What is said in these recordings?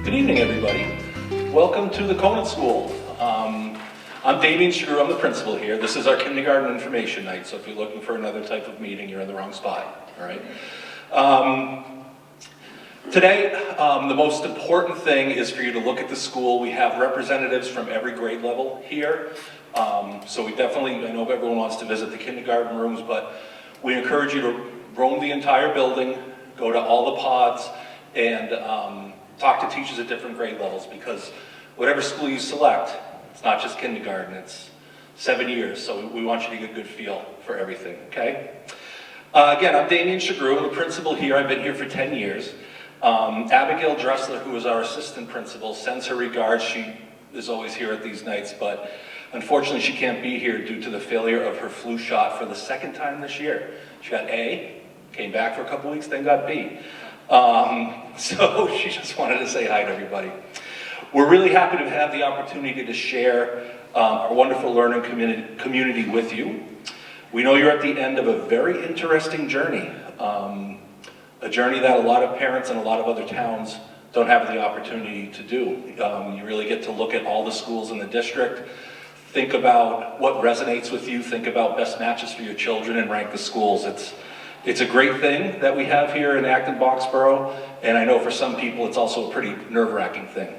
Good evening, everybody. Welcome to the Conant School. I'm DAMIAN, I'm the principal here. This is our kindergarten information night, so if you're looking for another type of meeting, you're in the wrong spot, all right? Today, the most important thing is for you to look at the school. We have representatives from every grade level here. So we definitely, I know everyone wants to visit the kindergarten rooms, but we encourage you to roam the entire building, go to all the pods, and talk to teachers at different grade levels, because whatever school you select, it's not just kindergarten, it's 7 years, so we want you to get a good feel for everything, okay? Again, I'm DAMIAN, I'm the principal here. I've been here for 10 years. Abigail Dressler, who is our assistant principal, sends her regards. She is always here at these nights, but unfortunately she can't be here due to the failure of her flu shot for the second time this year. She got A, came back for a couple weeks, then got B. So she just wanted to say hi to everybody. We're really happy to have the opportunity to share our wonderful learning community with you. We know you're at the end of a very interesting journey, a journey that a lot of parents and a lot of other towns don't have the opportunity to do. You really get to look at all the schools in the district, think about what resonates with you, think about best matches for your children, and rank the schools. It's a great thing that we have here in Acton-Boxborough, and I know for some people it's also a pretty nerve-wracking thing.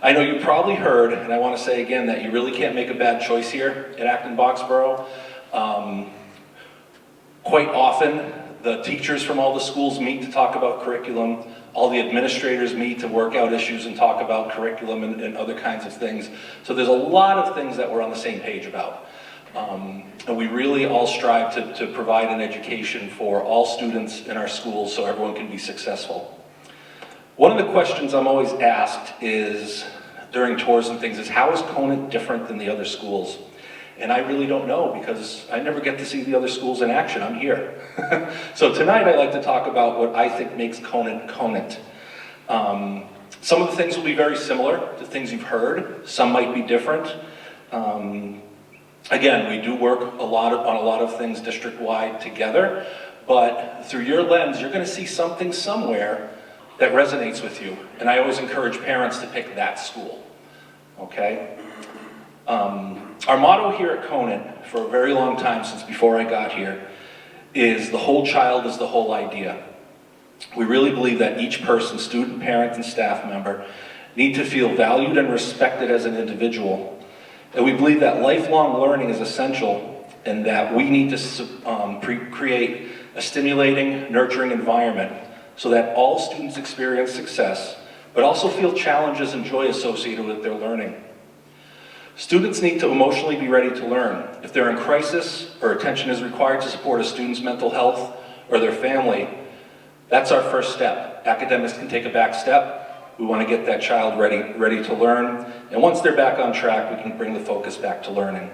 I know you probably heard, and I want to say again, that you really can't make a bad choice here at Acton-Boxborough. Quite often, the teachers from all the schools meet to talk about curriculum. All the administrators meet to work out issues and talk about curriculum and other kinds of things. So there's a lot of things that we're on the same page about. And we really all strive to provide an education for all students in our schools so everyone can be successful. One of the questions I'm always asked is, during tours and things, is how is Conant different than the other schools? And I really don't know, because I never get to see the other schools in action. I'm here. So tonight I'd like to talk about what I think makes Conant Conant. Some of the things will be very similar to things you've heard. Some might be different. Again, we do work on a lot of things district-wide together, but through your lens, you're going to see something somewhere that resonates with you. And I always encourage parents to pick that school, okay? Our motto here at Conant, for a very long time, since before I got here, is the whole child is the whole idea. We really believe that each person, student, parent, and staff member, need to feel valued and respected as an individual. And we believe that lifelong learning is essential, and that we need to create a stimulating, nurturing environment so that all students experience success, but also feel challenges and joy associated with their learning. Students need to emotionally be ready to learn. If they're in crisis or attention is required to support a student's mental health or their family, that's our first step. Academics can take a back step. We want to get that child ready to learn. And once they're back on track, we can bring the focus back to learning.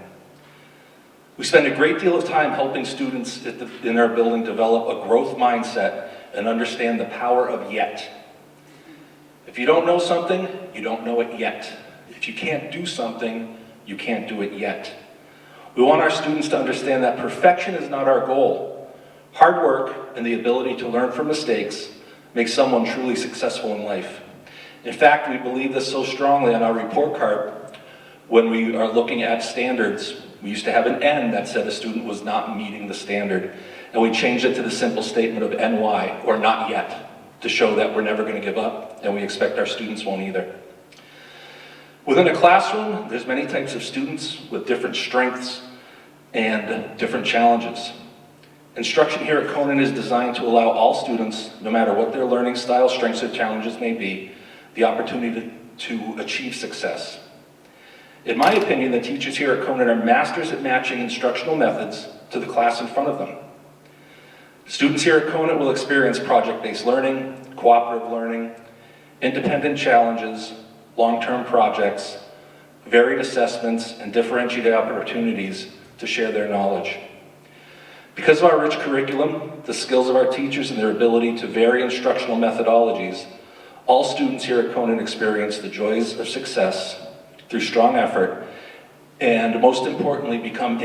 We spend a great deal of time helping students in our building develop a growth mindset and understand the power of yet. If you don't know something, you don't know it yet. If you can't do something, you can't do it yet. We want our students to understand that perfection is not our goal. Hard work and the ability to learn from mistakes makes someone truly successful in life. In fact, we believe this so strongly on our report card. When we are looking at standards, we used to have an N that said a student was not meeting the standard, and we changed it to the simple statement of NY, or not yet, to show that we're never going to give up, and we expect our students won't either. Within a classroom, there's many types of students with different strengths and different challenges. Instruction here at Conant is designed to allow all students, no matter what their learning style, strengths, or challenges may be, the opportunity to achieve success. In my opinion, the teachers here at Conant are masters at matching instructional methods to the class in front of them. Students here at Conant will experience project-based learning, cooperative learning, independent challenges, long-term projects, varied assessments, and differentiated opportunities to share their knowledge. Because of our rich curriculum, the skills of our teachers, and their ability to vary instructional methodologies, all students here at Conant experience the joys of success through strong effort, and most importantly, become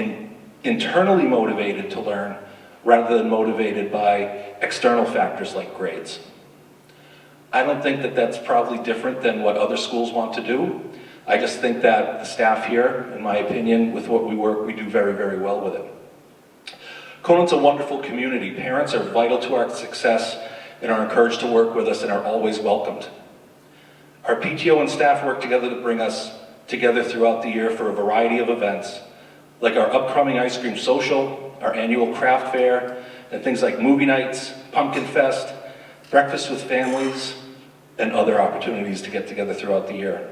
internally motivated to learn rather than motivated by external factors like grades. I don't think that that's probably different than what other schools want to do. I just think that the staff here, in my opinion, with what we work, we do very, very well with it. Conant's a wonderful community. Parents are vital to our success and are encouraged to work with us and are always welcomed. Our PTO and staff work together to bring us together throughout the year for a variety of events, like our upcoming ice cream social, our annual craft fair, and things like movie nights, pumpkin fest, breakfast with families, and other opportunities to get together throughout the year.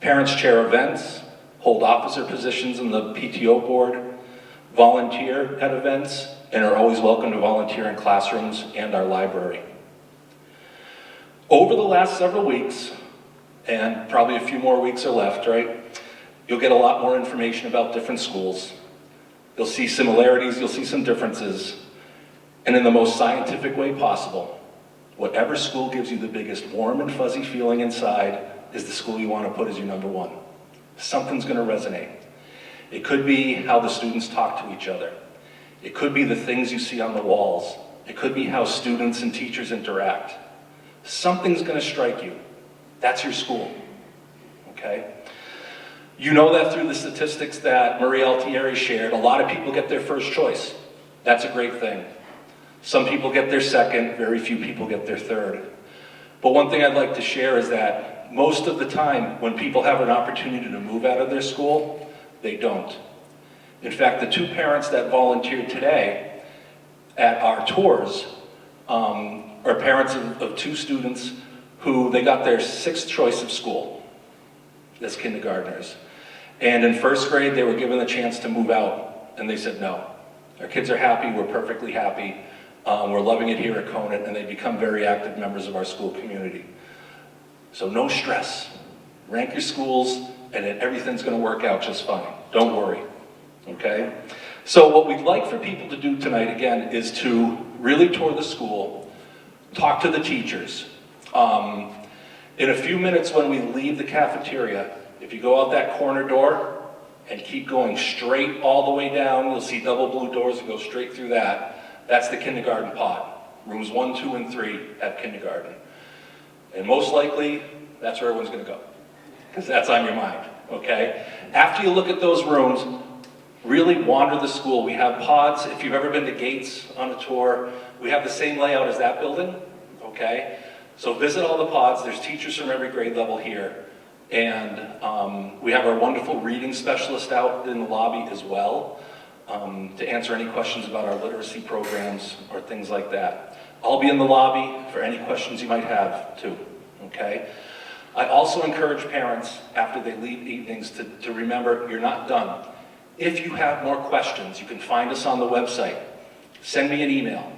Parents chair events, hold officer positions in the PTO board, volunteer at events, and are always welcome to volunteer in classrooms and our library. Over the last several weeks, and probably a few more weeks are left, right? You'll get a lot more information about different schools. You'll see similarities, you'll see some differences, and in the most scientific way possible, whatever school gives you the biggest warm and fuzzy feeling inside is the school you want to put as your number one. Something's going to resonate. It could be how the students talk to each other. It could be the things you see on the walls. It could be how students and teachers interact. Something's going to strike you. That's your school, okay? You know that through the statistics that Marie Altieri shared, a lot of people get their first choice. That's a great thing. Some people get their second, very few people get their third. But one thing I'd like to share is that most of the time when people have an opportunity to move out of their school, they don't. In fact, the two parents that volunteered today at our tours are parents of two students who they got their sixth choice of school as kindergartners. And in first grade, they were given the chance to move out, and they said no. Our kids are happy, we're perfectly happy, we're loving it here at Conant, and they become very active members of our school community. So no stress. Rank your schools, and then everything's going to work out just fine. Don't worry, okay? So what we'd like for people to do tonight, again, is to really tour the school, talk to the teachers. In a few minutes when we leave the cafeteria, if you go out that corner door and keep going straight all the way down, you'll see double blue doors and go straight through that. That's the kindergarten pod. Rooms 1, 2, and 3 have kindergarten. And most likely, that's where everyone's going to go, because that's on your mind, okay? After you look at those rooms, really wander the school. We have pods. If you've ever been to Gates on a tour, we have the same layout as that building, okay? So visit all the pods. There's teachers from every grade level here. And we have our wonderful reading specialist out in the lobby as well to answer any questions about our literacy programs or things like that. I'll be in the lobby for any questions you might have too, okay? I also encourage parents after they leave evenings to remember you're not done. If you have more questions, you can find us on the website. Send me an email,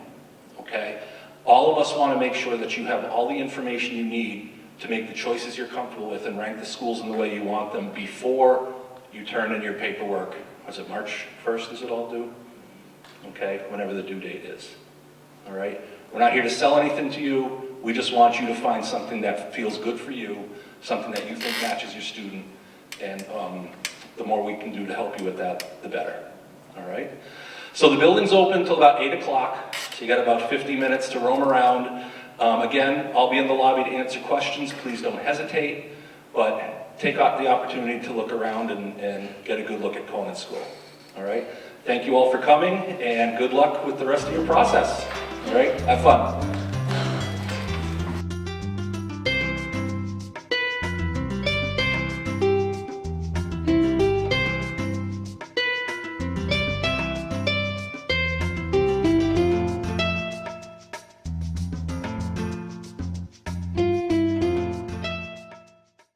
okay? All of us want to make sure that you have all the information you need to make the choices you're comfortable with and rank the schools in the way you want them before you turn in your paperwork. Was it March 1st is it all due? Okay, whenever the due date is, all right? We're not here to sell anything to you. We just want you to find something that feels good for you, something that you think matches your student, and the more we can do to help you with that, the better, all right? So the building's open until about 8 o'clock, so you got about 50 minutes to roam around. Again, I'll be in the lobby to answer questions. Please don't hesitate, but take the opportunity to look around and get a good look at Conant School, all right? Thank you all for coming, and good luck with the rest of your process, all right? Have fun.